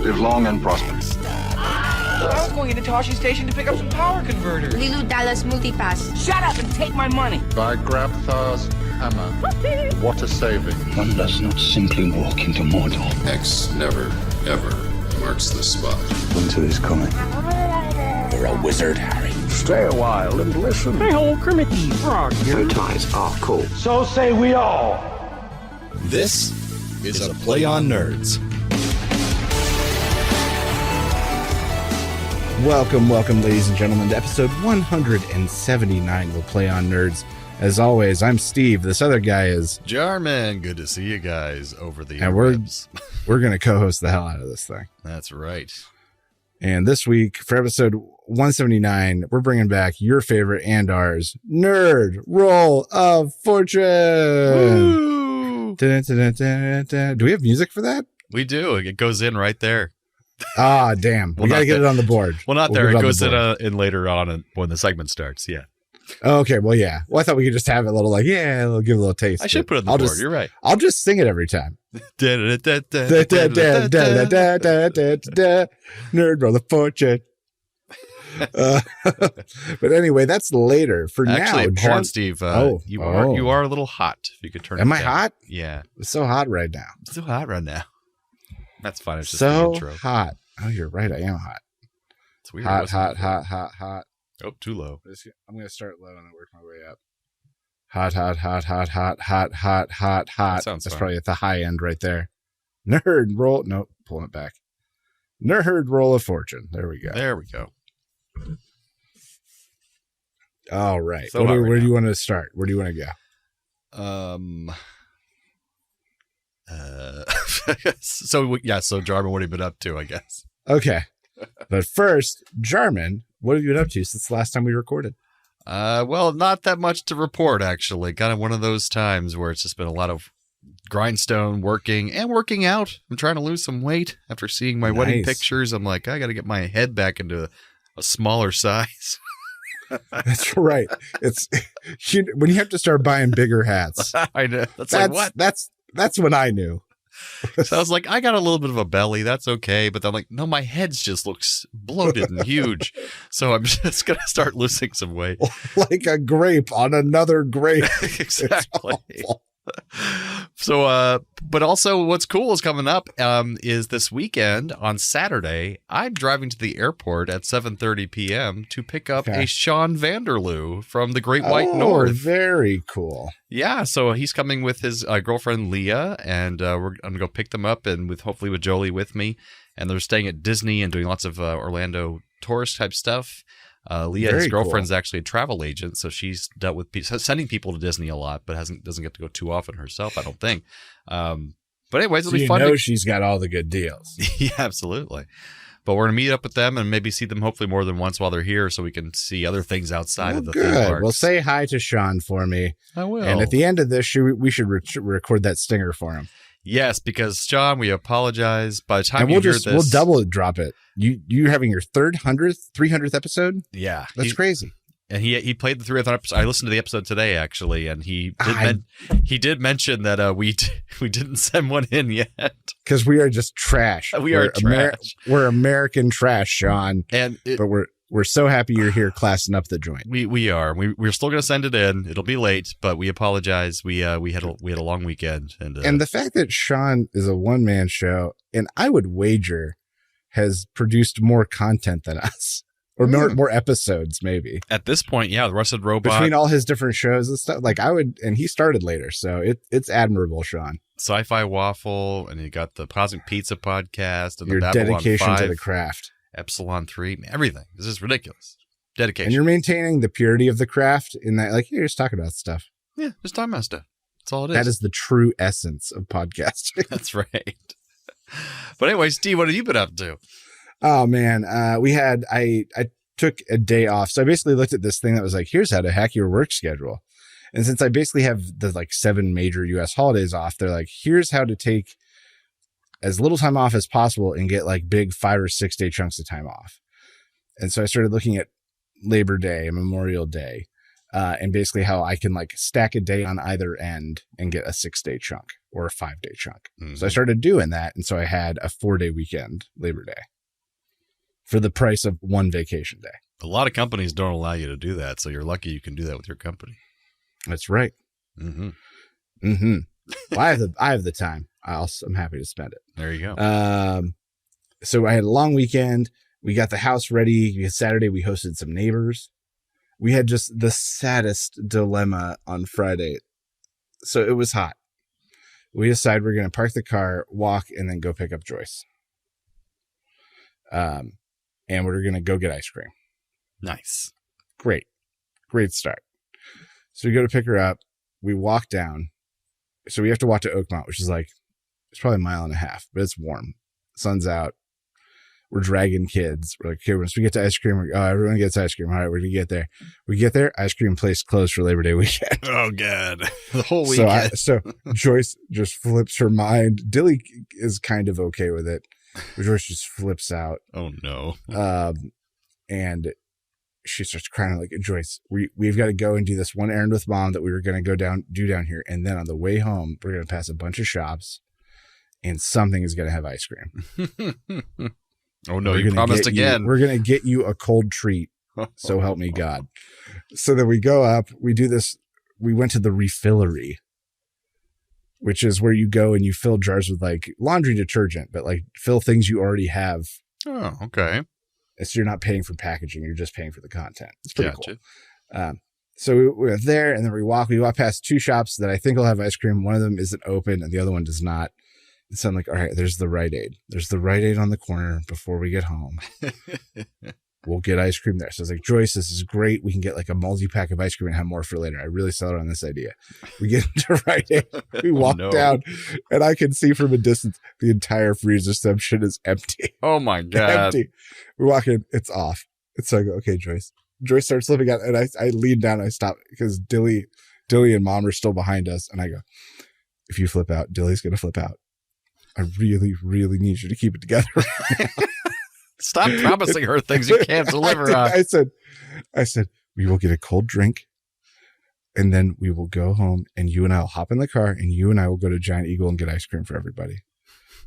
Live long and prosper. I was going into Toshi Station to pick up some power converters. Lilu Dallas Multipass. Shut up and take my money. By Grabthar's hammer. What a saving. One does not simply walk into Mordor. X never, ever marks the spot. Winter is coming. You're a wizard, Harry. Stay a while and listen. Hey, old Kermit the Frog. Bow ties are cool. So say we all. This is a Play on Nerds. Welcome, ladies and gentlemen, to episode 179 of the Play on Nerds. As always, I'm Steve. This other guy is Jarman. Good to see you guys over the and interwebs. we're going to co-host the hell out of this thing. That's right. And this week, for episode 179, we're bringing back your favorite and ours, Nerd Roll of Fortune. Woo! Do we have music for that? We do. It goes in right there. Ah, damn. We got to get it on the board. Well, not there. It goes in later on when the segment starts. Yeah. Okay, well, yeah. Well, I thought we could just have it a little give it a little taste. I should put it on the board. You're right. I'll just sing it every time. Nerd Roll of Fortune. But anyway, that's later. For Actually, now, hold on, Steve. You are a little hot. If you could turn. Am it I down. hot? Yeah. It's so hot right now. It's so hot right now. That's fine. It's just so the intro. hot. Oh, you're right. I am hot. It's weird. Hot. Oh, too low. I'm going to start low and then work my way up. Hot. That sounds That's fine. probably at the high end right there. Nerd roll. Nope. Pulling it back. Nerd Roll of Fortune. There we go. There we go. All right. So Where do you want to start? Where do you want to go? So Jarman, what have you been up to, I guess? Okay. But first, Jarman, what have you been up to since the last time we recorded? Well, not that much to report, actually. Kind of one of those times where it's just been a lot of grindstone working and working out. I'm trying to lose some weight after seeing my wedding pictures. I'm like, I got to get my head back into a smaller size. That's right. It's when you have to start buying bigger hats. I know. That's like, what? That's when I knew. So I was like, I got a little bit of a belly. That's okay. But then I'm like, no, my head just looks bloated and huge. So I'm just going to start losing some weight. Like a grape on another grape. Exactly. So, but also what's cool is coming up is this weekend on Saturday, I'm driving to the airport at 7:30 p.m. to pick up a Sean Vanderloo from the Great White North. Very cool. Yeah, so he's coming with his girlfriend Leah, and I'm gonna go pick them up, and hopefully with Jolie with me, and they're staying at Disney and doing lots of Orlando tourist type stuff. Leah, his girlfriend's actually a travel agent, so she's dealt with sending people to Disney a lot, but doesn't get to go too often herself, I don't think. But anyways, it'll be fun. She's got all the good deals. Yeah, absolutely. But we're gonna meet up with them and maybe see them hopefully more than once while they're here, so we can see other things outside of the theme parks. Well, say hi to Sean for me. I will. And at the end of this, we should record that stinger for him. Yes, because Sean, we apologize. By the time you hear this, we'll double it, drop it. You having your 300th episode? Yeah, that's crazy. And he played the 300th episode. I listened to the episode today actually, and he did mention that we didn't send one in yet because we are just trash. We're trash. We're American trash, Sean. But we're so happy you're here classing up the joint. We are. We're still going to send it in. It'll be late, but we apologize. We had a long weekend, and the fact that Sean is a one-man show, and I would wager has produced more content than us, or more episodes maybe. At this point, yeah, the Rusted Robot, between all his different shows and stuff. Like and he started later, so it's admirable, Sean. Sci-Fi Waffle, and you got the Cosmic Pizza podcast, and your the Babylon dedication 5. to the craft. Epsilon 3, everything. This is ridiculous. Dedication. And you're maintaining the purity of the craft in that, like, you're just talking about stuff. Yeah, just talking about stuff. That's all it is. That is the true essence of podcasting. That's right. But anyway, Steve, what have you been up to? Oh, man. I took a day off. So I basically looked at this thing that was like, here's how to hack your work schedule. And since I basically have the 7 major US holidays off, they're like, here's how to take as little time off as possible and get big 5 or 6 day chunks of time off. And so I started looking at Labor Day and Memorial Day, and basically how I can like stack a day on either end and get a 6-day chunk or a 5-day chunk. Mm-hmm. So I started doing that. And so I had a 4-day weekend, Labor Day, for the price of one vacation day. A lot of companies don't allow you to do that, so you're lucky you can do that with your company. That's right. Mm-hmm. Mm-hmm. Well, I have the time. I'm happy to spend it. There you go. So I had a long weekend. We got the house ready. Saturday, we hosted some neighbors. We had just the saddest dilemma on Friday. So it was hot. We decided we're going to park the car, walk, and then go pick up Joyce. And we're going to go get ice cream. Nice. Great start. So we go to pick her up. We walk down. So we have to walk to Oakmont, which is like, it's probably a mile and a half, but it's warm. Sun's out. We're dragging kids. We're like, okay, once we get to ice cream, everyone gets ice cream. All right, we're going to get there. We get there, ice cream place closed for Labor Day weekend. Oh, God. The whole weekend. So Joyce just flips her mind. Dilly is kind of okay with it. But Joyce just flips out. Oh, no. And she starts crying like, Joyce, we've got to go and do this one errand with Mom that we were going to do down here. And then on the way home, we're going to pass a bunch of shops and something is going to have ice cream. Oh, no, you promised again. We're going to get you a cold treat. So help me God. So then we go up, we do this. We went to the refillery, which is where you go and you fill jars with like laundry detergent, but like fill things you already have. Oh, okay. So you're not paying for packaging. You're just paying for the content. It's pretty Gotcha. cool. So we were there and then we walk past 2 shops that I think will have ice cream. One of them isn't open and the other one does not. So I'm like, all right, there's the Rite Aid. There's the Rite Aid on the corner before we get home. We'll get ice cream there. So I was like, Joyce, this is great. We can get like a multi-pack of ice cream and have more for later. I really settled on this idea. We get into Rite Aid. We walk down and I can see from a distance the entire freezer section is empty. Oh my God. Empty. We walk in, it's off. And so I go, okay, Joyce. Joyce starts slipping out and I lean down. I stop because Dilly and Mom are still behind us. And I go, if you flip out, Dilly's going to flip out. I really, really need you to keep it together. Stop promising her things you can't deliver on. I said, we will get a cold drink and then we will go home and you and I will hop in the car and you and I will go to Giant Eagle and get ice cream for everybody.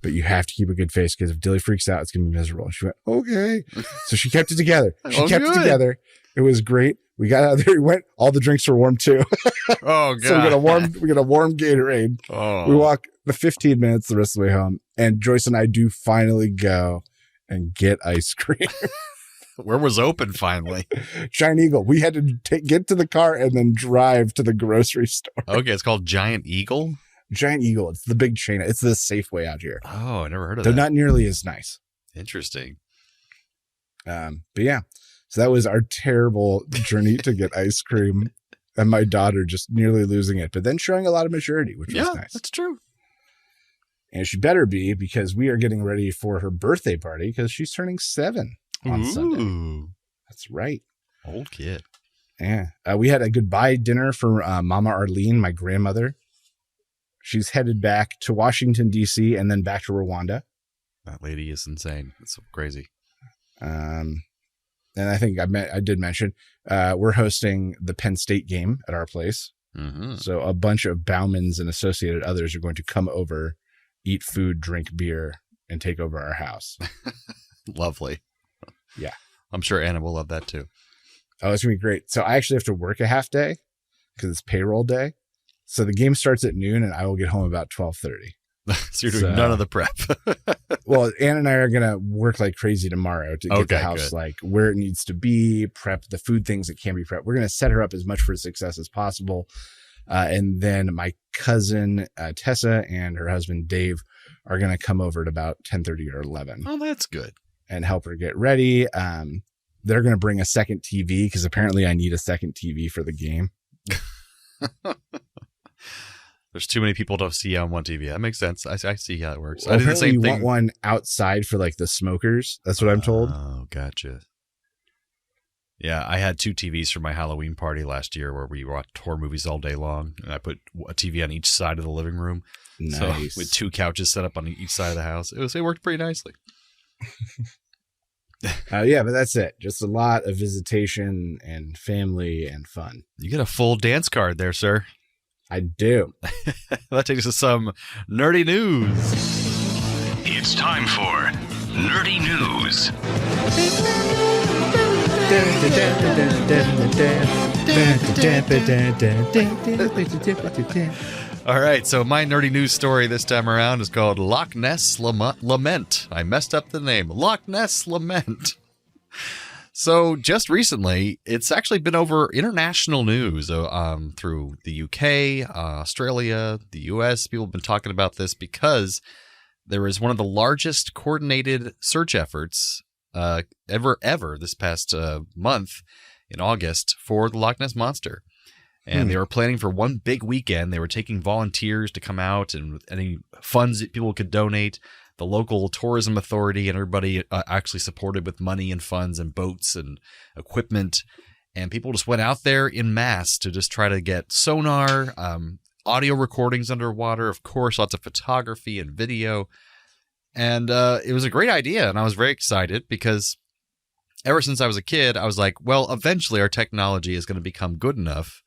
But you have to keep a good face because if Dilly freaks out, it's going to be miserable. And she went, okay. So she kept it together. She kept it together. It was great. We got out there. We went. All the drinks were warm too. Oh God. So we got a warm Gatorade. Oh. We walk the 15 minutes the rest of the way home. And Joyce and I do finally go and get ice cream. Where was open finally? Giant Eagle. We had to get to the car and then drive to the grocery store. Okay. It's called Giant Eagle. Giant Eagle. It's the big chain. It's the Safeway out here. Oh, I never heard of They're that. not nearly as nice. Interesting. But yeah, so that was our terrible journey to get ice cream and my daughter just nearly losing it, but then showing a lot of maturity, which was nice. That's true. And she better be because we are getting ready for her birthday party because she's turning 7 on Sunday. That's right. Old kid. Yeah. We had a goodbye dinner for Mama Arlene, my grandmother. She's headed back to Washington, D.C. and then back to Rwanda. That lady is insane. It's so crazy. And I think I did mention we're hosting the Penn State game at our place. Mm-hmm. So a bunch of Baumans and associated others are going to come over, eat food, drink beer, and take over our house. Lovely. Yeah. I'm sure Anna will love that too. Oh, it's going to be great. So I actually have to work a half day because it's payroll day. So the game starts at noon and I will get home about 12:30. So you're doing none of the prep. Well, Ann and I are going to work like crazy tomorrow to get the house like where it needs to be, prep the food things that can be prepped. We're going to set her up as much for success as possible. And then my cousin Tessa and her husband Dave are going to come over at about 10:30 or 11. Oh, that's good. And help her get ready. They're going to bring a second TV because apparently I need a second TV for the game. There's too many people to see on one TV. That makes sense. I see how it works. Well, I did the same you thing. want one outside for like the smokers. That's what I'm told. Oh, gotcha. Yeah, I had 2 TVs for my Halloween party last year where we watched horror movies all day long. And I put a TV on each side of the living room. Nice. So with 2 couches set up on each side of the house. It worked pretty nicely. Yeah, but that's it. Just a lot of visitation and family and fun. You get a full dance card there, sir. I do. That takes us to some nerdy news. It's time for Nerdy News. All right, so my nerdy news story this time around is called Loch Ness Lament. I messed up the name. Loch Ness Lament. So just recently, it's actually been over international news through the UK, Australia, the US. People have been talking about this because there was one of the largest coordinated search efforts ever this past month in August for the Loch Ness Monster. And they were planning for one big weekend. They were taking volunteers to come out and with any funds that people could donate. The local tourism authority and everybody actually supported with money and funds and boats and equipment. And people just went out there in mass to just try to get sonar, audio recordings underwater, of course, lots of photography and video. And it was a great idea. And I was very excited because ever since I was a kid, I was like, well, eventually our technology is going to become good enough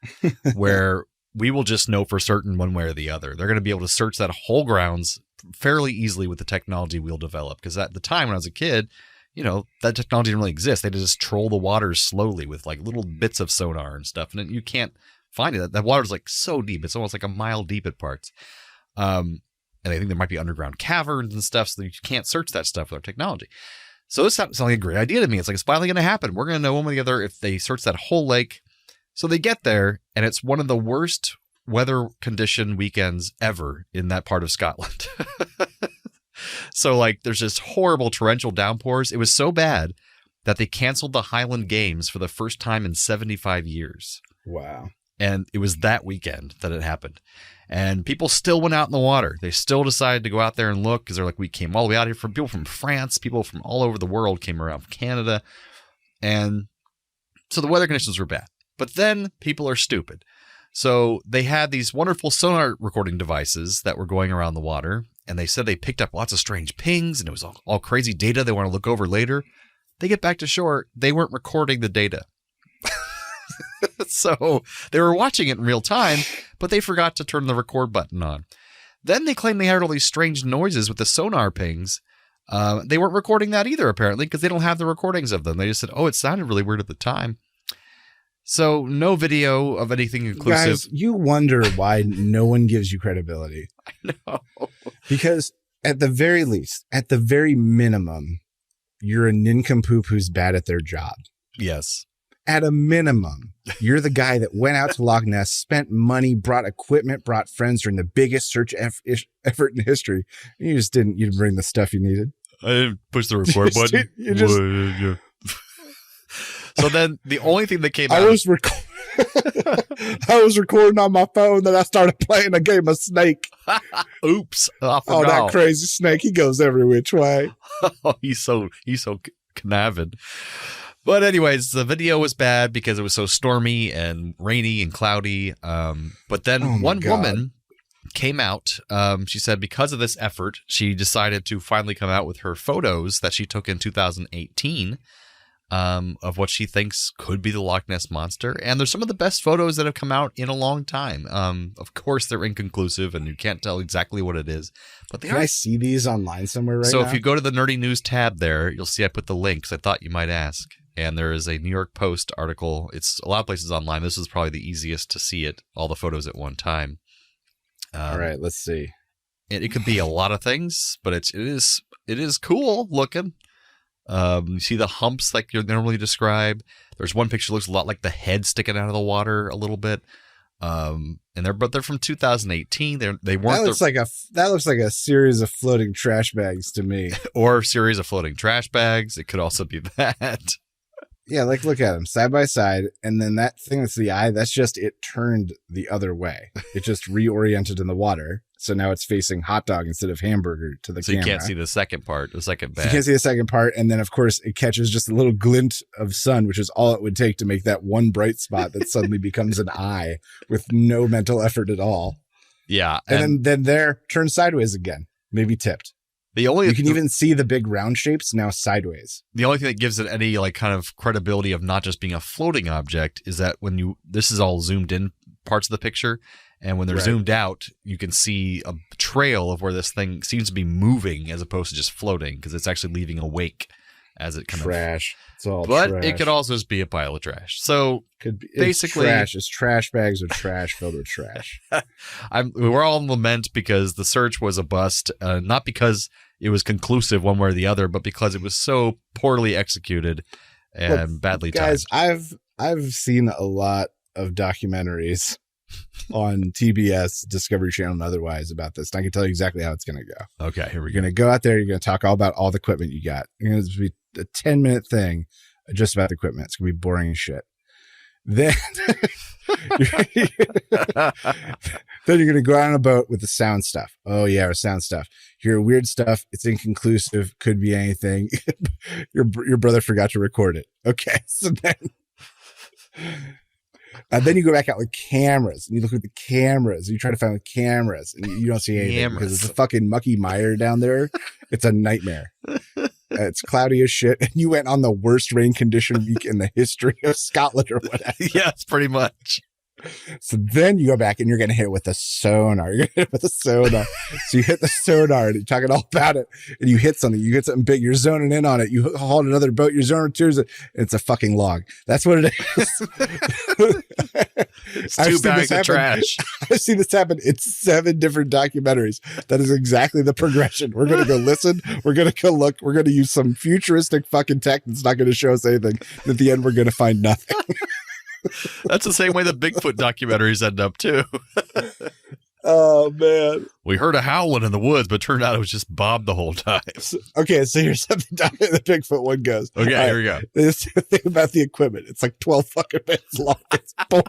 where we will just know for certain one way or the other. They're going to be able to search that whole grounds fairly easily with the technology we'll develop. Because at the time when I was a kid, that technology didn't really exist. They just troll the waters slowly with like little bits of sonar and stuff. And you can't find it. That water's like so deep. It's almost like a mile deep at parts. And I think there might be underground caverns and stuff. So you can't search that stuff with our technology. So this sounds like a great idea to me. It's like, it's finally going to happen. We're going to know one way or the other if they search that whole lake. So they get there, and it's one of the worst weather condition weekends ever in that part of Scotland. So like there's just horrible torrential downpours. It was so bad that they canceled the Highland Games for the first time in 75 years. Wow. And it was that weekend that it happened. And people still went out in the water. They still decided to go out there and look because they're like, we came all the way out here from people from France, people from all over the world came around from Canada. And so the weather conditions were bad. But then people are stupid. So they had these wonderful sonar recording devices that were going around the water. And they said they picked up lots of strange pings and it was all crazy data they want to look over later. They get back to shore. They weren't recording the data. So they were watching it in real time, but they forgot to turn the record button on. Then they claimed they heard all these strange noises with the sonar pings. They weren't recording that either, apparently, because they don't have the recordings of them. They just said, oh, it sounded really weird at the time. So no video of anything inclusive. Guys, you wonder why no one gives you credibility. I know. Because at the very least, at the very minimum, you're a nincompoop who's bad at their job. Yes. At a minimum, you're the guy that went out to Loch Ness, spent money, brought equipment, brought friends during the biggest search effort in history. You didn't bring the stuff you needed. I didn't push the record button. So then the only thing that came out. I was recording on my phone, then I started playing a game of Snake. Oops. Oh, that crazy Snake. He goes every which way. Oh, he's so conniving. But anyways, the video was bad because it was so stormy and rainy and cloudy. But then one woman came out. She said because of this effort, she decided to finally come out with her photos that she took in 2018 of what she thinks could be the Loch Ness Monster. And there's some of the best photos that have come out in a long time. Of course, they're inconclusive and you can't tell exactly what it is. But Can I see these online somewhere right now? So if you go to the Nerdy News tab there, you'll see I put the link because I thought you might ask. And there is a New York Post article. It's a lot of places online. This is probably the easiest to see it, all the photos at one time. All right, let's see. It could be a lot of things, but it is cool looking. You see the humps like you normally describe. There's one picture that looks a lot like the head sticking out of the water a little bit. And they're from 2018. They weren't. That looks like a series of floating trash bags to me, or a series of floating trash bags. It could also be that. Yeah, like look at them side by side, and then that thing that's the eye, that's just it turned the other way. It just reoriented in the water, so now it's facing hot dog instead of hamburger to the camera. So you can't see the second part, the second bag. So you can't see the second part, and then of course it catches just a little glint of sun, which is all it would take to make that one bright spot that suddenly becomes an eye with no mental effort at all. Yeah, and then there turns sideways again, maybe tipped. You can even see the big round shapes now sideways. The only thing that gives it any like kind of credibility of not just being a floating object is that this is all zoomed in parts of the picture, and when they're zoomed out, you can see a trail of where this thing seems to be moving as opposed to just floating, because it's actually leaving a wake as it kind of trash. It's all but trash. It could also just be a pile of trash. So could be, basically, it's trash bags of trash filled with trash. We're all in lament because the search was a bust, not because it was conclusive one way or the other, but because it was so poorly executed and badly timed. Guys, I've seen a lot of documentaries on TBS, Discovery Channel, and otherwise about this. And I can tell you exactly how it's going to go. Okay, here we go. You're going to go out there. You're going to talk all about all the equipment you got. You're going to be a 10-minute thing just about the equipment. It's going to be boring as shit. Then you're going to go out on a boat with the sound stuff. Oh yeah, our sound stuff. Hear weird stuff. It's inconclusive. Could be anything. Your brother forgot to record it. Okay, so then you go back out with cameras and you look at the cameras and you try to find the cameras and you don't see anything because it's a fucking mucky mire down there. It's a nightmare. It's cloudy as shit. And you went on the worst rain condition week in the history of Scotland or whatever. Yes, pretty much. So then you go back and you're going to hit it with a sonar. You're going to hit it with a sonar. So you hit the sonar and you're talking all about it and you hit something. You hit something big. You're zoning in on it. You haul another boat. You're zoning towards it. And it's a fucking log. That's what it is. It's 2 bags of trash. I've seen this happen in 7 different documentaries. That is exactly the progression. We're going to go listen. We're going to go look. We're going to use some futuristic fucking tech that's not going to show us anything. And at the end, we're going to find nothing. That's the same way the Bigfoot documentaries end up too. Oh man, we heard a howling in the woods, but turned out it was just Bob the whole time. So here's how the Bigfoot one goes. Okay, here we go. This thing about the equipment. It's like 12 fucking minutes long. It's boring.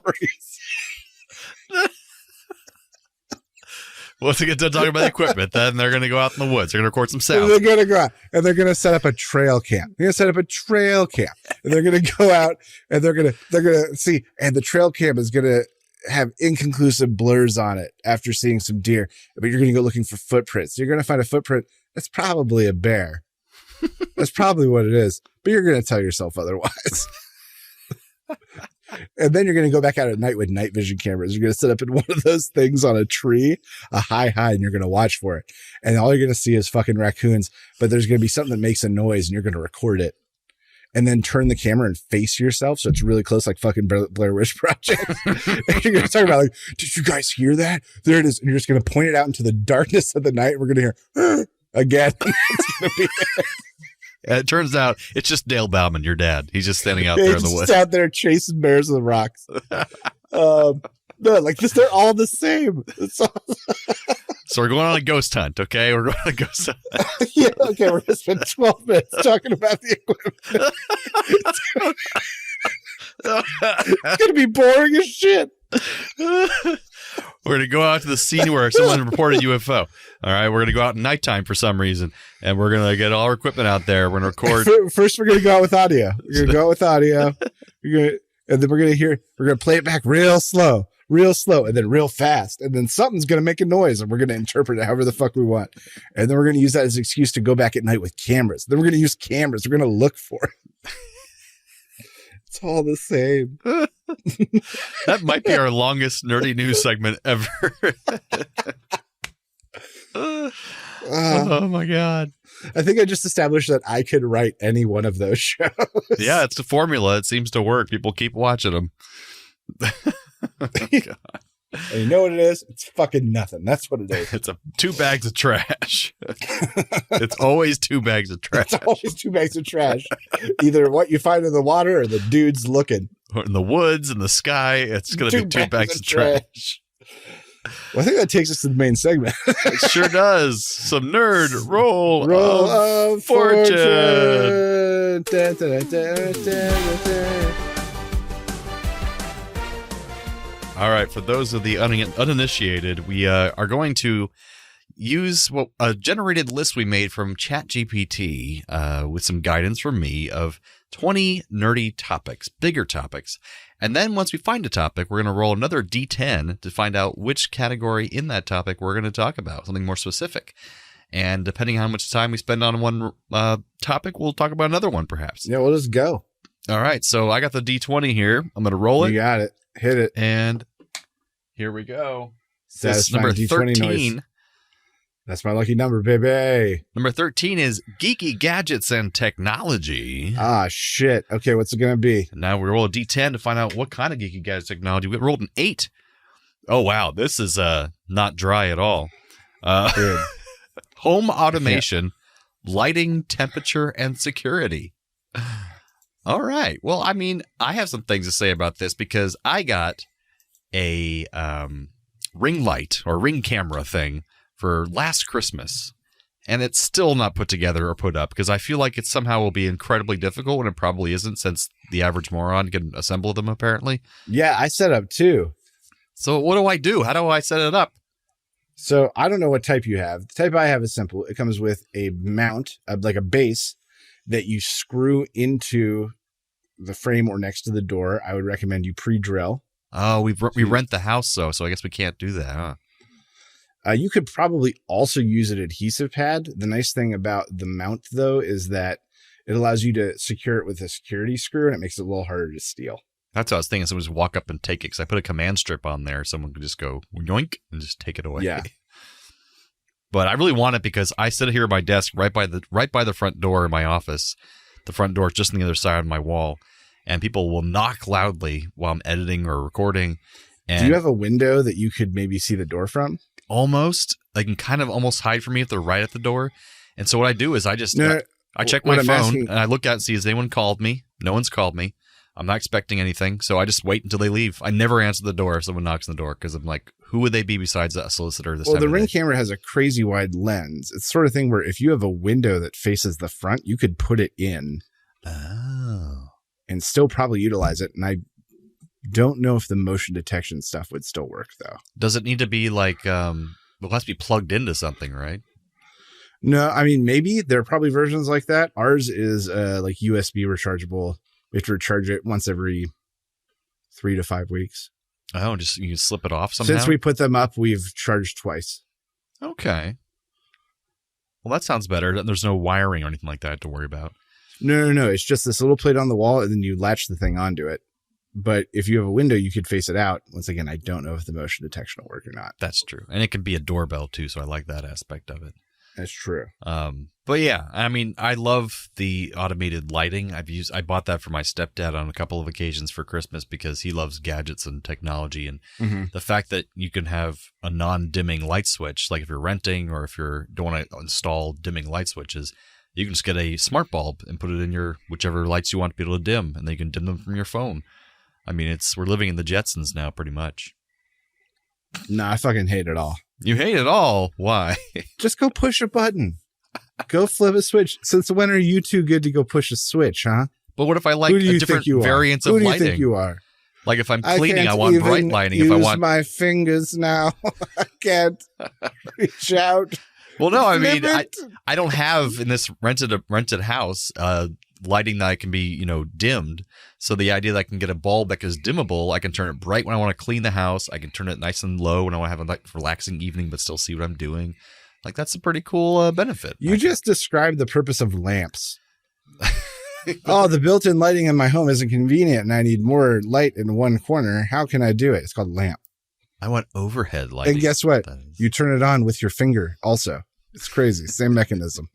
Once they get done talking about the equipment, then they're going to go out in the woods. They're going to record some sound. They're going to go out and they're going to set up a trail camp. They're going to set up a trail camp and they're going to go out and they're going to see. And the trail camp is going to have inconclusive blurs on it after seeing some deer. But you're going to go looking for footprints. You're going to find a footprint. That's probably a bear. That's probably what it is. But you're going to tell yourself otherwise. And then you're going to go back out at night with night vision cameras. You're going to set up in one of those things on a tree, a high, and you're going to watch for it. And all you're going to see is fucking raccoons, but there's going to be something that makes a noise and you're going to record it. And then turn the camera and face yourself so it's really close, like fucking Blair Witch Project. And you're going to talk about like, did you guys hear that? There it is. And you're just going to point it out into the darkness of the night. We're going to hear again. It's going to be it turns out it's just Dale Bauman, your dad. He's just standing out there in the woods. He's out there chasing bears in the rocks. No, like this, they're all the same. So we're going on a ghost hunt, okay? We're going on a ghost hunt. Yeah, okay. We're going to spend 12 minutes talking about the equipment. It's going to be boring as shit. We're going to go out to the scene where someone reported UFO. All right, we're going to go out at nighttime for some reason, and we're going to get all our equipment out there. We're going to record. First, we're going to go out with audio. We're going to go out with audio. And then we're going to play it back real slow, and then real fast. And then something's going to make a noise, and we're going to interpret it however the fuck we want. And then we're going to use that as an excuse to go back at night with cameras. Then we're going to use cameras. We're going to look for it. It's all the same. That might be our longest nerdy news segment ever. Oh my God. I think I just established that I could write any one of those shows. Yeah, it's a formula. It seems to work. People keep watching them. Oh, God. And you know what it is? It's fucking nothing. That's what it is. It's 2 bags of trash. It's always 2 bags of trash. It's always 2 bags of trash. Either what you find in the water or the dude's looking. Or in the woods, in the sky. It's going to be 2 bags of trash. Well, I think that takes us to the main segment. It sure does. Some nerd roll of fortune. All right, for those of the uninitiated, we are going to use a generated list we made from ChatGPT with some guidance from me of 20 nerdy topics, bigger topics. And then once we find a topic, we're going to roll another D10 to find out which category in that topic we're going to talk about, something more specific. And depending on how much time we spend on one topic, we'll talk about another one perhaps. Yeah, we'll just go. All right. So I got the D20 here. I'm going to roll it. You got it. Hit it. And here we go. This is Satisfying number D20 13. noise. That's my lucky number, baby. Number 13 is geeky gadgets and technology. Ah, shit. Okay, what's it going to be? Now we roll a D10 to find out what kind of geeky gadget technology. We rolled an 8. Oh, wow. This is not dry at all. Good. Home automation, lighting, temperature, and security. All right. Well, I mean, I have some things to say about this because I got a ring light or ring camera thing for last Christmas, and it's still not put together or put up because I feel like it somehow will be incredibly difficult, and it probably isn't since the average moron can assemble them, apparently. Yeah, I set up too. So what do I do? How do I set it up? So I don't know what type you have. The type I have is simple. It comes with a mount, like a base that you screw into the frame or next to the door. I would recommend you pre-drill. Oh, we rent the house, so I guess we can't do that, huh? You could probably also use an adhesive pad. The nice thing about the mount, though, is that it allows you to secure it with a security screw, and it makes it a little harder to steal. That's what I was thinking. Someone just walk up and take it because I put a command strip on there. Someone could just go yoink and just take it away. Yeah. But I really want it because I sit here at my desk right by the front door in my office. The front door is just on the other side of my wall, and people will knock loudly while I'm editing or recording. And do you have a window that you could maybe see the door from? Almost. They can kind of almost hide from me if they're right at the door. And so what I do is I just I check my phone and I look out and see, has anyone called me? No one's called me. I'm not expecting anything. So I just wait until they leave. I never answer the door if someone knocks on the door because I'm like, who would they be besides a solicitor this time Well, the of Ring day? camera has a crazy wide lens. It's the sort of thing where if you have a window that faces the front, you could put it in and still probably utilize it. And I don't know if the motion detection stuff would still work, though. Does it need to be like, it has to be plugged into something, right? No, I mean, maybe there are probably versions like that. Ours is like USB rechargeable. We have to recharge it once every 3 to 5 weeks. Oh, just you can slip it off somehow? Since we put them up, we've charged twice. Okay. Well, that sounds better. There's no wiring or anything like that to worry about. No. It's just this little plate on the wall, and then you latch the thing onto it. But if you have a window, you could face it out. Once again, I don't know if the motion detection will work or not. That's true. And it can be a doorbell, too, so I like that aspect of it. That's true. But yeah, I mean, I love the automated lighting. I bought that for my stepdad on a couple of occasions for Christmas because he loves gadgets and technology. And the fact that you can have a non-dimming light switch, like if you're renting or if you don't want to install dimming light switches, you can just get a smart bulb and put it in your whichever lights you want people to dim, and then you can dim them from your phone. I mean, we're living in the Jetsons now, pretty much. No, I fucking hate it all. You hate it all? Why? Just go push a button. Go flip a switch. Since when are you too good to go push a switch, huh? But what if I like a different variants of lighting? Who do you think you are? Like if I'm cleaning, I want bright lighting. If I want my fingers now, I can't reach out. Well, no, I mean, I don't have in this rented house lighting that can be, dimmed. So the idea that I can get a bulb that is dimmable, I can turn it bright when I want to clean the house. I can turn it nice and low when I want to have a relaxing evening, but still see what I'm doing. Like, that's a pretty cool benefit. You just described the purpose of lamps. Oh, the built-in lighting in my home isn't convenient and I need more light in one corner. How can I do it? It's called lamp. I want overhead lighting. And guess what? You turn it on with your finger also. It's crazy. Same mechanism.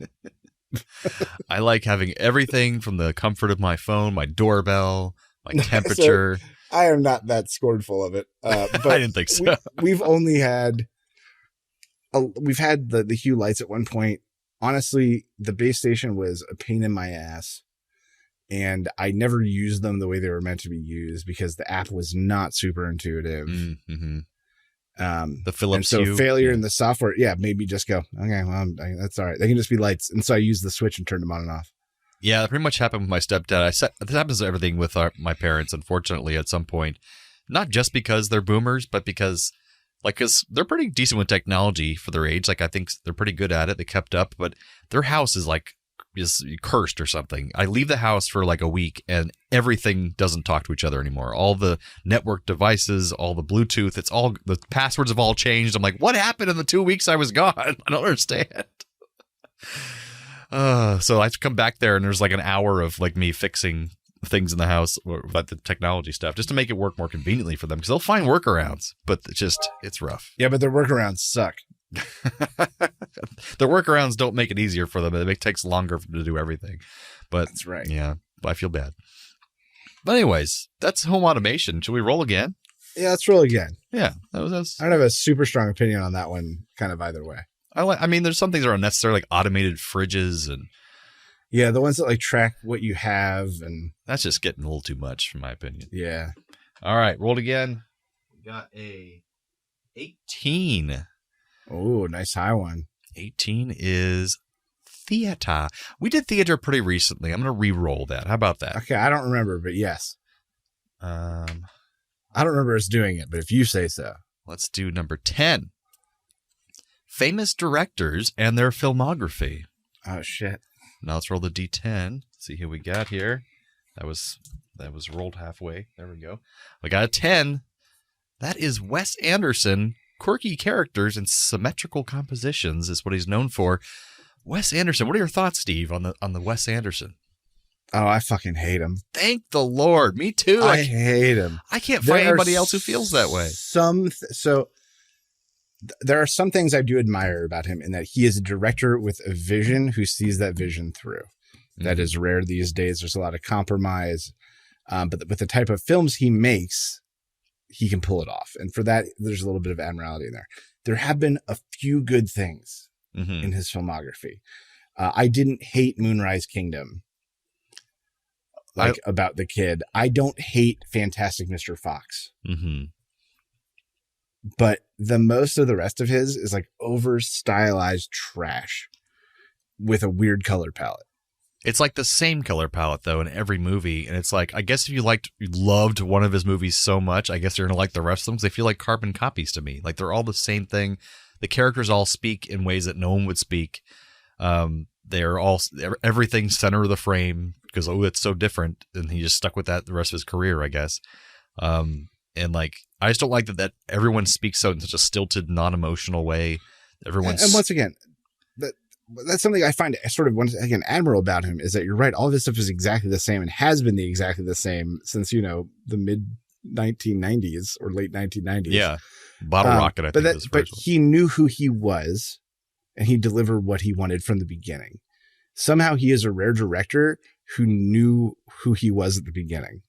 I like having everything from the comfort of my phone, my doorbell, my temperature. So, I am not that scornful of it. But I didn't think so. We've only had... We've had the Hue lights at one point. Honestly, the base station was a pain in my ass. And I never used them the way they were meant to be used because the app was not super intuitive. Mm-hmm. The Philips and so Hue, failure in the software, made me just go, okay, well, that's all right. They can just be lights. And so I used the switch and turned them on and off. Yeah, that pretty much happened with my stepdad. This happens to everything with my parents, unfortunately, at some point. Not just because they're boomers, but because they're pretty decent with technology for their age. Like, I think they're pretty good at it. They kept up, but their house is cursed or something. I leave the house for like a week and everything doesn't talk to each other anymore. All the network devices, all the Bluetooth, the passwords have all changed. I'm like, what happened in the 2 weeks I was gone? I don't understand. So I have to come back there and there's like an hour of like me fixing things in the house about the technology stuff just to make it work more conveniently for them because they'll find workarounds, but it's rough. Yeah, but their workarounds suck. Their workarounds don't make it easier for them. It takes longer to do everything. But that's right. Yeah, I feel bad. But anyways, that's home automation. Should we roll again? Yeah, let's roll again. Yeah, that was. I don't have a super strong opinion on that one. Kind of either way. I mean, there's some things that are unnecessary, like automated fridges and. Yeah, the ones that like track what you have, and that's just getting a little too much, in my opinion. Yeah. All right, rolled again. We got a 18. Oh, nice high one. 18 is theater. We did theater pretty recently. I'm going to re-roll that. How about that? Okay, I don't remember, but yes. I don't remember us doing it, but if you say so. Let's do number 10. Famous directors and their filmography. Oh, shit. Now let's roll the D10. See who we got here. That was rolled halfway. There we go. We got a 10. That is Wes Anderson. Quirky characters and symmetrical compositions is what he's known for. Wes Anderson. What are your thoughts, Steve, on the Wes Anderson? Oh, I fucking hate him. Thank the Lord. Me too. I hate him. I can't find anybody else who feels that way. There are some things I do admire about him in that he is a director with a vision who sees that vision through. Mm-hmm. That is rare these days. There's a lot of compromise. But with the type of films he makes, he can pull it off. And for that, there's a little bit of admiralty in there. There have been a few good things in his filmography. I didn't hate Moonrise Kingdom. About the kid. I don't hate Fantastic Mr. Fox. Mm-hmm. But the most of the rest of his is like over stylized trash with a weird color palette. It's like the same color palette though in every movie. And it's like, I guess if you loved one of his movies so much, I guess you're going to like the rest of them because they feel like carbon copies to me. Like they're all the same thing. The characters all speak in ways that no one would speak. They're all, everything's center of the frame because, it's so different. And he just stuck with that the rest of his career, I guess. And like, I just don't like that everyone speaks in such a stilted, non-emotional way. And once again, that's something I find sort of admirable about him is that you're right. All of this stuff is exactly the same and has been exactly the same since, the mid 1990s or late 1990s. Yeah. Bottle Rocket, I think was the first one. He knew who he was and he delivered what he wanted from the beginning. Somehow he is a rare director who knew who he was at the beginning.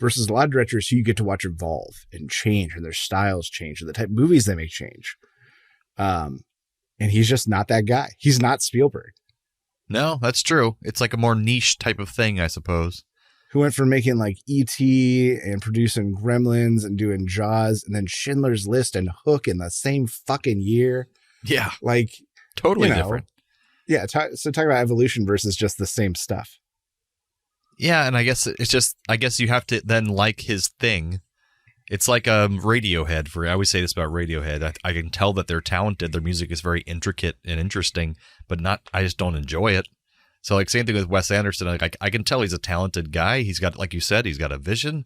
Versus a lot of directors who you get to watch evolve and change and their styles change and the type of movies they make change. And he's just not that guy. He's not Spielberg. No, that's true. It's like a more niche type of thing, I suppose. Who went from making like E.T. and producing Gremlins and doing Jaws and then Schindler's List and Hook in the same fucking year. Yeah. Like totally different. Yeah. So talk about evolution versus just the same stuff. Yeah, and I guess you have to then like his thing. It's like Radiohead. I always say this about Radiohead. I can tell that they're talented. Their music is very intricate and interesting, but I just don't enjoy it. So like same thing with Wes Anderson. Like I can tell he's a talented guy. He's got, like you said, he's got a vision,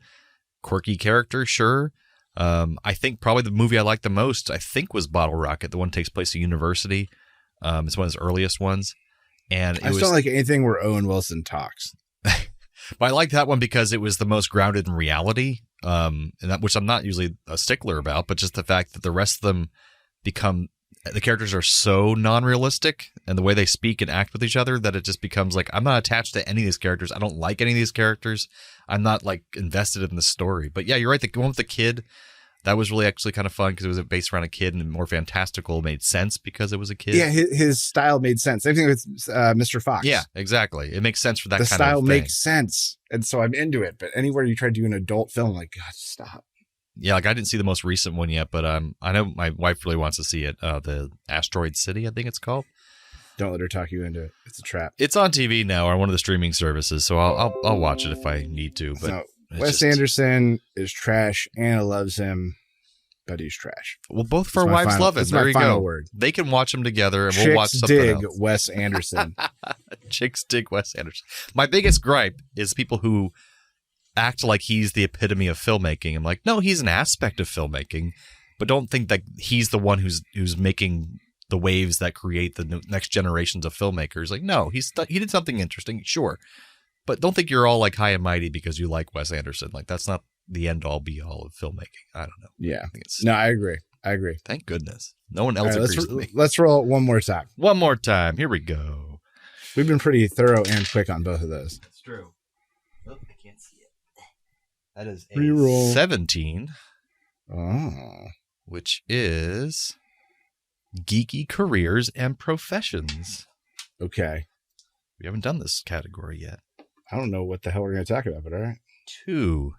quirky character, sure. I think probably the movie I liked the most, I think, was Bottle Rocket. The one that takes place at university. It's one of his earliest ones. And I just don't like anything where Owen Wilson talks. But I like that one because it was the most grounded in reality, and that, which I'm not usually a stickler about, but just the fact that the rest of them the characters are so non-realistic and the way they speak and act with each other that it just becomes like, I'm not attached to any of these characters. I don't like any of these characters. I'm not like invested in the story. But yeah, you're right. The one with the kid, that was really actually kind of fun because it was based around a kid and more fantastical, made sense because it was a kid. Yeah, his style made sense. Same thing with Mr. Fox. Yeah, exactly. It makes sense for that kind of thing. The style makes sense. And so I'm into it. But anywhere you try to do an adult film, I'm like, God, stop. Yeah, like I didn't see the most recent one yet, but I know my wife really wants to see it. The Asteroid City, I think it's called. Don't let her talk you into it. It's a trap. It's on TV now or one of the streaming services, so I'll watch it if I need to. But so, Wes Anderson is trash. Anna loves him, but he's trash. Well, both of our wives love him. There you go. Word. They can watch them together, and we'll watch something else. Dig Wes Anderson. Chicks dig Wes Anderson. My biggest gripe is people who act like he's the epitome of filmmaking. I'm like, no, he's an aspect of filmmaking, but don't think that he's the one who's making the waves that create the next generations of filmmakers. Like, no, he did something interesting, sure. But don't think you're all like high and mighty because you like Wes Anderson. Like, that's not the end all be all of filmmaking. I don't know. Yeah. No, I agree. Thank goodness. No one else agrees with me. Let's roll it one more time. One more time. Here we go. We've been pretty thorough and quick on both of those. That's true. Oh, I can't see it. That is a Reroll. 17. Oh. Which is geeky careers and professions. Okay. We haven't done this category yet. I don't know what the hell we're going to talk about, but all right. 2.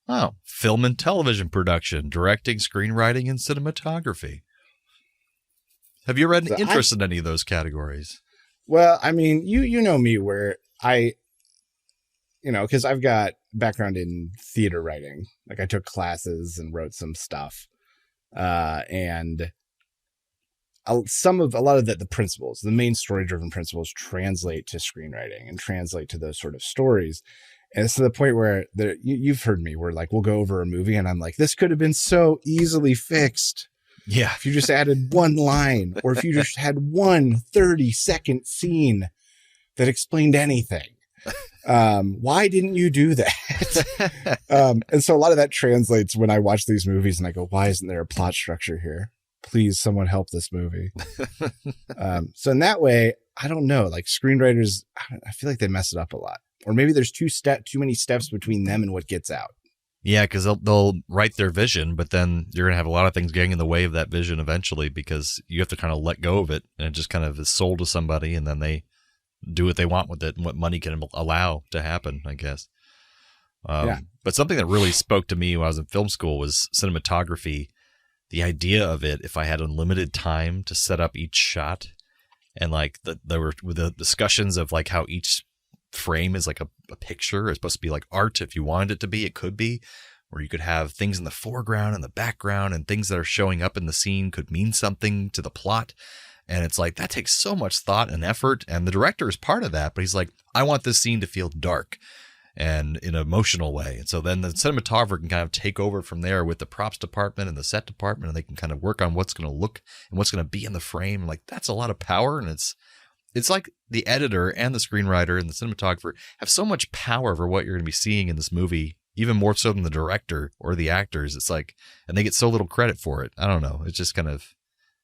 Oh, film and television production, directing, screenwriting, and cinematography. Have you read interest in any of those categories? Well, I mean, you know me where because I've got background in theater writing. Like I took classes and wrote some stuff. And a lot of the principles, the main story driven principles translate to screenwriting and translate to those sort of stories. And it's to the point where you've heard me where like, we'll go over a movie and I'm like, this could have been so easily fixed. Yeah. If you just added one line or if you just had one 30-second scene that explained anything. Why didn't you do that? And so a lot of that translates when I watch these movies and I go, why isn't there a plot structure here? Please, someone help this movie. So in that way, I don't know, like screenwriters, I feel like they mess it up a lot. Or maybe there's too many steps between them and what gets out. Yeah, because they'll write their vision, but then you're going to have a lot of things getting in the way of that vision eventually because you have to kind of let go of it and it just kind of is sold to somebody and then they do what they want with it and what money can allow to happen, I guess. But something that really spoke to me when I was in film school was cinematography. The idea of it, if I had unlimited time to set up each shot and like there were the discussions of like how each frame is like a picture. It's supposed to be like art. If you wanted it to be, it could be, where you could have things in the foreground and the background and things that are showing up in the scene could mean something to the plot. And it's like, that takes so much thought and effort. And the director is part of that, but he's like, I want this scene to feel dark and in an emotional way. And so then the cinematographer can kind of take over from there with the props department and the set department, and they can kind of work on what's going to look and what's going to be in the frame. Like, that's a lot of power. And it's like the editor and the screenwriter and the cinematographer have so much power over what you're going to be seeing in this movie, even more so than the director or the actors. It's like, and they get so little credit for it. I don't know. It just kind of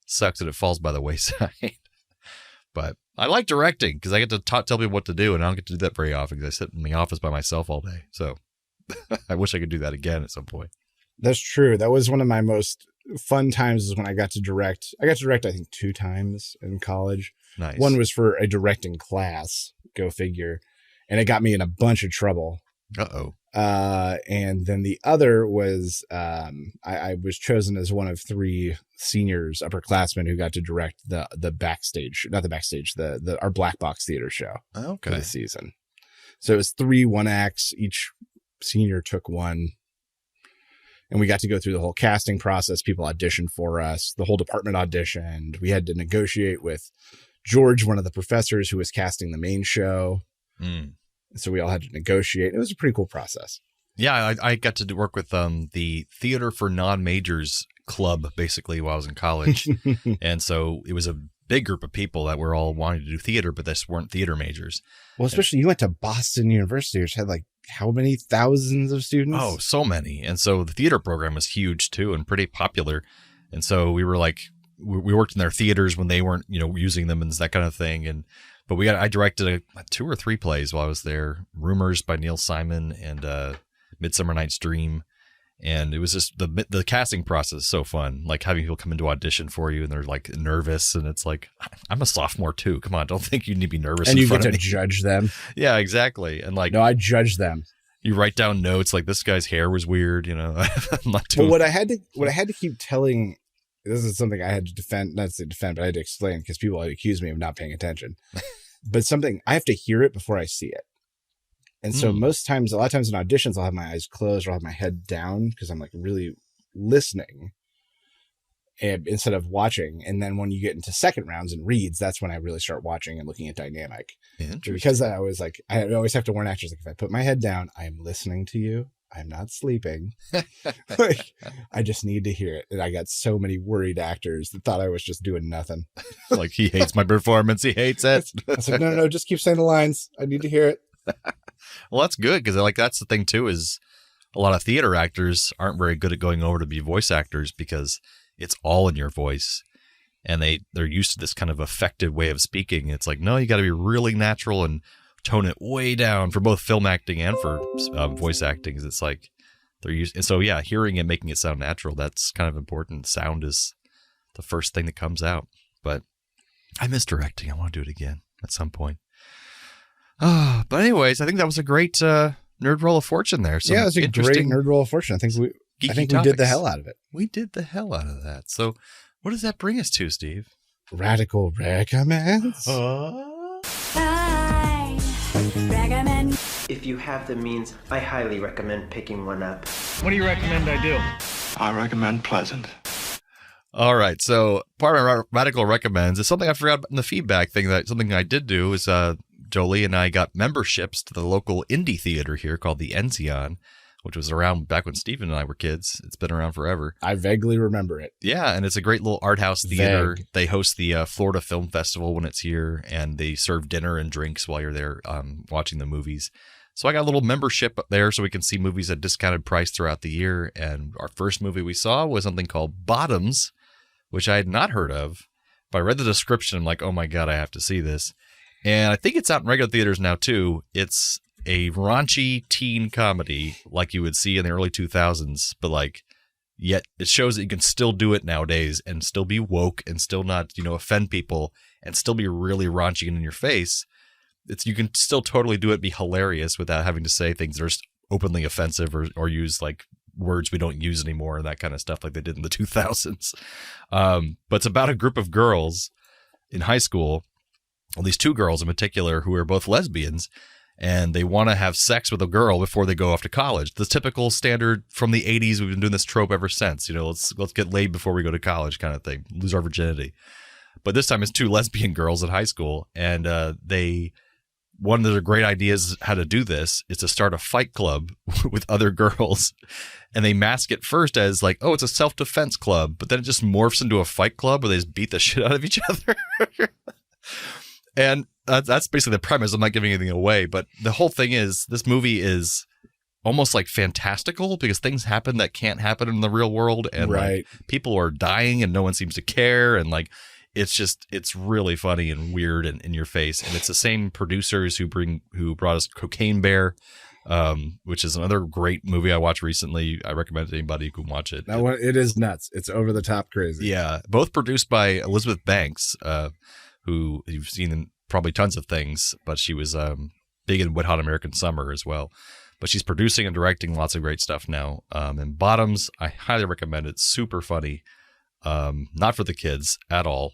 sucks that it falls by the wayside. But I like directing because I get to tell people what to do, and I don't get to do that very often because I sit in the office by myself all day. So I wish I could do that again at some point. That's true. That was one of my most fun times is when I got to direct. I got to direct, I think, 2 times in college. Nice. One was for a directing class, go figure, and it got me in a bunch of trouble. Uh-oh. And then the other was I was chosen as one of 3 seniors, upperclassmen who got to direct the backstage, not the backstage, our black box theater show for the season. So it was 3 one-acts. Each senior took one. And we got to go through the whole casting process. People auditioned for us. The whole department auditioned. We had to negotiate with George, one of the professors who was casting the main show. Mm. So we all had to negotiate. It was a pretty cool process. Yeah, I got to work with the Theater for Non-Majors club, basically, while I was in college. And so it was a big group of people that were all wanting to do theater, but this weren't theater majors. Well, especially you went to Boston University, which had like how many thousands of students? Oh, so many. And so the theater program was huge too and pretty popular. And so we were like, we worked in their theaters when they weren't, using them and that kind of thing. But I directed 2 or 3 plays while I was there. Rumors by Neil Simon and Midsummer Night's Dream. And it was just the casting process is so fun, like having people come into audition for you and they're like nervous. And it's like, I'm a sophomore too. Come on, don't think you need to be nervous. And you get to judge them. Yeah, exactly. And like, no, I judge them. You write down notes like this guy's hair was weird, But what I had to keep telling, this is something I had to defend, not to defend, but I had to explain because people accuse me of not paying attention. But something I have to hear it before I see it. And so a lot of times in auditions, I'll have my eyes closed or I'll have my head down because I'm like really listening instead of watching. And then when you get into second rounds and reads, that's when I really start watching and looking at dynamic. Because I always have to warn actors, like if I put my head down, I am listening to you. I'm not sleeping. Like, I just need to hear it. And I got so many worried actors that thought I was just doing nothing. Like, he hates my performance. He hates it. I was like, no, just keep saying the lines. I need to hear it. Well, that's good because like that's the thing too is a lot of theater actors aren't very good at going over to be voice actors because it's all in your voice, and they're used to this kind of effective way of speaking. It's like, no, you got to be really natural and tone it way down for both film acting and for voice acting. It's like they're used, and so yeah, hearing it, making it sound natural, that's kind of important. Sound is the first thing that comes out. But I miss directing. I want to do it again at some point. But anyways, I think that was a great nerd roll of fortune there. Yeah, it was a great nerd roll of fortune. I think we did the hell out of it. We did the hell out of that. So what does that bring us to, Steve? Radical recommends. Recommend. If you have the means, I highly recommend picking one up. What do you recommend I do? I recommend pleasant. All right. So part of my radical recommends is something I forgot in the feedback thing. Something I did do is Jolie and I got memberships to the local indie theater here called the Enzion, which was around back when Stephen and I were kids. It's been around forever. I vaguely remember it. Yeah, and it's a great little art house theater. They host the Florida Film Festival when it's here, and they serve dinner and drinks while you're there watching the movies. So I got a little membership up there so we can see movies at discounted price throughout the year. And our first movie we saw was something called Bottoms, which I had not heard of. But I read the description. I'm like, oh my God, I have to see this. And I think it's out in regular theaters now, too. It's a raunchy teen comedy like you would see in the early 2000s, but like, yet it shows that you can still do it nowadays and still be woke and still not, offend people and still be really raunchy and in your face. You can still totally do it, be hilarious without having to say things that are openly offensive or use like words we don't use anymore and that kind of stuff like they did in the 2000s. But it's about a group of girls in high school. Well, these two girls in particular who are both lesbians, and they want to have sex with a girl before they go off to college. The typical standard from the 80s. We've been doing this trope ever since. Let's get laid before we go to college kind of thing. Lose our virginity. But this time it's two lesbian girls in high school, and one of their great ideas how to do this is to start a fight club with other girls, and they mask it first as like, oh, it's a self-defense club, but then it just morphs into a fight club where they just beat the shit out of each other. And that's basically the premise. I'm not giving anything away, but the whole thing is this movie is almost like fantastical because things happen that can't happen in the real world, and like people are dying and no one seems to care, and like it's really funny and weird and in your face. And it's the same producers who brought us Cocaine Bear, which is another great movie I watched recently. I recommend it to anybody who can watch it. That one, it is nuts. It's over the top crazy. Yeah, both produced by Elizabeth Banks, who you've seen in probably tons of things, but she was big in Wet Hot American Summer as well. But she's producing and directing lots of great stuff now. And Bottoms, I highly recommend it. It's super funny. Not for the kids at all,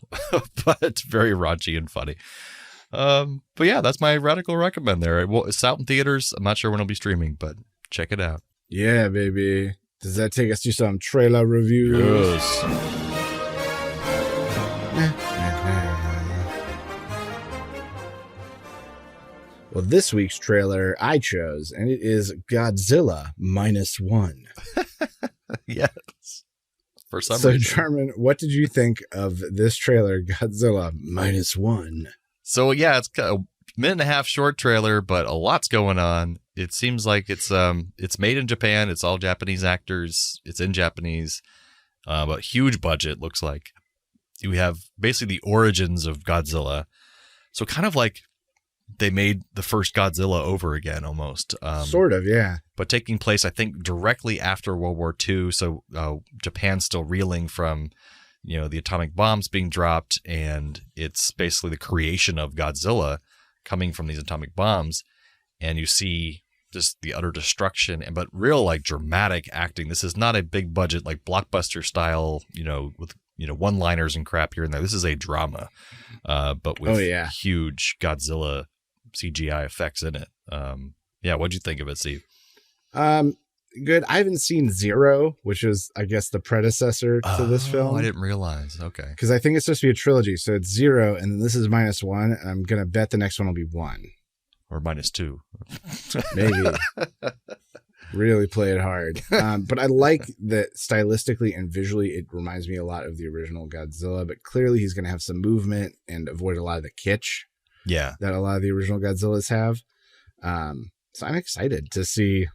but very raunchy and funny. But yeah, that's my radical recommend there. Well, it's out in theaters. I'm not sure when it'll be streaming, but check it out. Yeah, baby. Does that take us to some trailer reviews? Yes. Well, this week's trailer I chose, and it is Godzilla Minus One. Yes. For some reason. So, Jarman, what did you think of this trailer, Godzilla Minus One? So, yeah, it's a minute and a half short trailer, but a lot's going on. It seems like it's made in Japan. It's all Japanese actors. It's in Japanese, but huge budget, looks like. We have basically the origins of Godzilla. So kind of like they made the first Godzilla over again almost. Sort of, yeah. But taking place, I think, directly after World War II. So Japan's still reeling from, the atomic bombs being dropped. And it's basically the creation of Godzilla coming from these atomic bombs. And you see just the utter destruction, but real like dramatic acting. This is not a big budget, like blockbuster style, with one-liners and crap here and there. This is a drama, but with huge Godzilla CGI effects in it. What'd you think of it, Steve? Good. I haven't seen Zero, which is, I guess, the predecessor to this film. I didn't realize. Okay. Because I think it's supposed to be a trilogy. So it's Zero, and then this is Minus One, and I'm going to bet the next one will be 1. Or -2. Maybe. Really play it hard. But I like that stylistically and visually, it reminds me a lot of the original Godzilla, but clearly he's going to have some movement and avoid a lot of the kitsch that a lot of the original Godzillas have. So I'm excited to see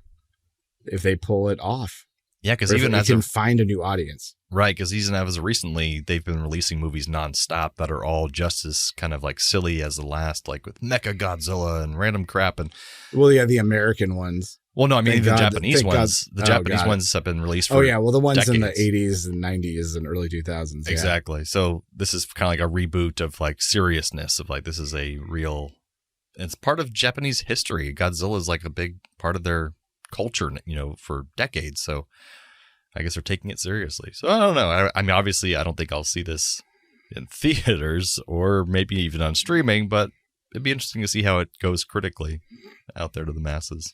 if they pull it off. Yeah, because even as can find a new audience. Right, because even as of recently, they've been releasing movies nonstop that are all just as kind of like silly as the last, like with Mecha Godzilla and random crap. And well, yeah, the American ones. Well, no, I mean, even Japanese ones. God. The Japanese ones have been released for well, the ones decades. in the 80s and 90s and early 2000s. Yeah. Exactly. So this is kind of like a reboot of like seriousness of like, this is a real, it's part of Japanese history. Godzilla is like a big part of their culture, for decades. So I guess they're taking it seriously. So I don't know. I mean, obviously, I don't think I'll see this in theaters or maybe even on streaming, but it'd be interesting to see how it goes critically out there to the masses.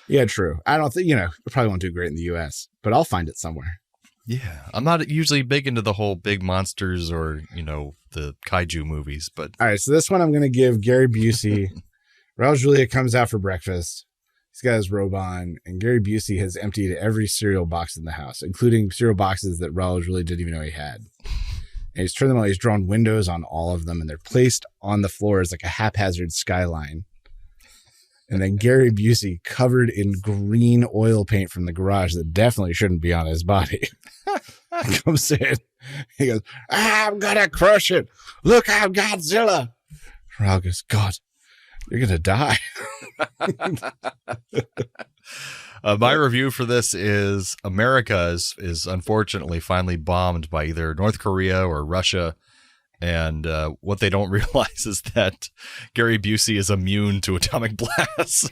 Yeah, true. I don't think, it probably won't do great in the US, but I'll find it somewhere. Yeah. I'm not usually big into the whole big monsters or, the kaiju movies, but. All right. So this one I'm going to give Gary Busey. Raul Julia comes out for breakfast. He's got his robe on, and Gary Busey has emptied every cereal box in the house, including cereal boxes that Raul Julia didn't even know he had. And he's turned them on. He's drawn windows on all of them, and they're placed on the floor as like a haphazard skyline. And then Gary Busey, covered in green oil paint from the garage that definitely shouldn't be on his body, comes in. He goes, I'm going to crush it. Look, I'm Godzilla. Raul goes, God, you're going to die. My review for this is America is unfortunately finally bombed by either North Korea or Russia. And what they don't realize is that Gary Busey is immune to atomic blasts.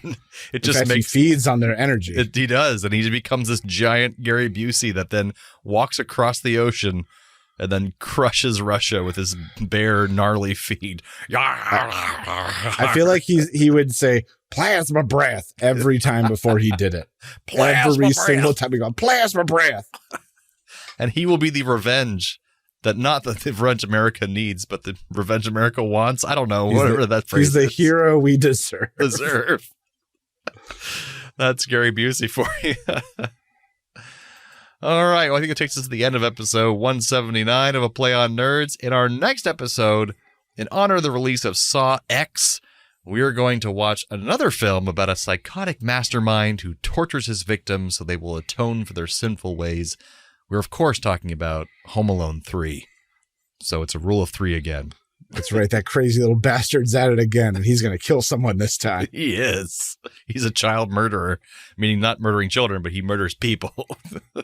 It just he feeds on their energy. He does. And he becomes this giant Gary Busey that then walks across the ocean and then crushes Russia with his bare, gnarly feet. I feel like he would say plasma breath every time before he did it. Every single time he goes, plasma breath. And he will be the revenge that not the revenge America needs, but the revenge America wants. I don't know. Whatever that phrase is. He's the hero we deserve. That's Gary Busey for you. All right. Well, I think it takes us to the end of episode 179 of A Play on Nerds. In our next episode, in honor of the release of Saw X, we are going to watch another film about a psychotic mastermind who tortures his victims so they will atone for their sinful ways. We're, of course, talking about Home Alone 3. So it's a rule of 3 again. That's right. That crazy little bastard's at it again, and he's going to kill someone this time. He is. He's a child murderer, meaning not murdering children, but he murders people.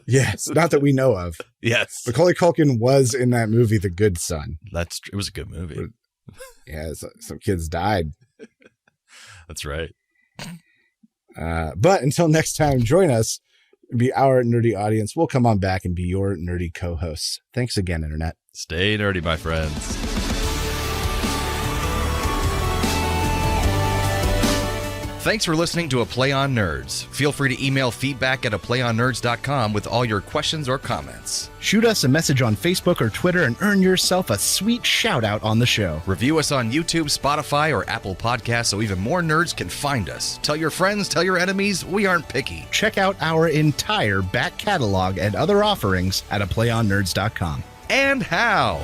Yes, not that we know of. Yes. Macaulay Culkin was in that movie, The Good Son. It was a good movie. Yeah, some kids died. That's right. But until next time, join us. Be our nerdy audience. We'll come on back and be your nerdy co-hosts. Thanks again, Internet. Stay nerdy, my friends. Thanks for listening to A Play on Nerds. Feel free to email feedback at aplayonnerds.com with all your questions or comments. Shoot us a message on Facebook or Twitter and earn yourself a sweet shout out on the show. Review us on YouTube, Spotify, or Apple Podcasts so even more nerds can find us. Tell your friends, tell your enemies, we aren't picky. Check out our entire back catalog and other offerings at aplayonnerds.com. And how?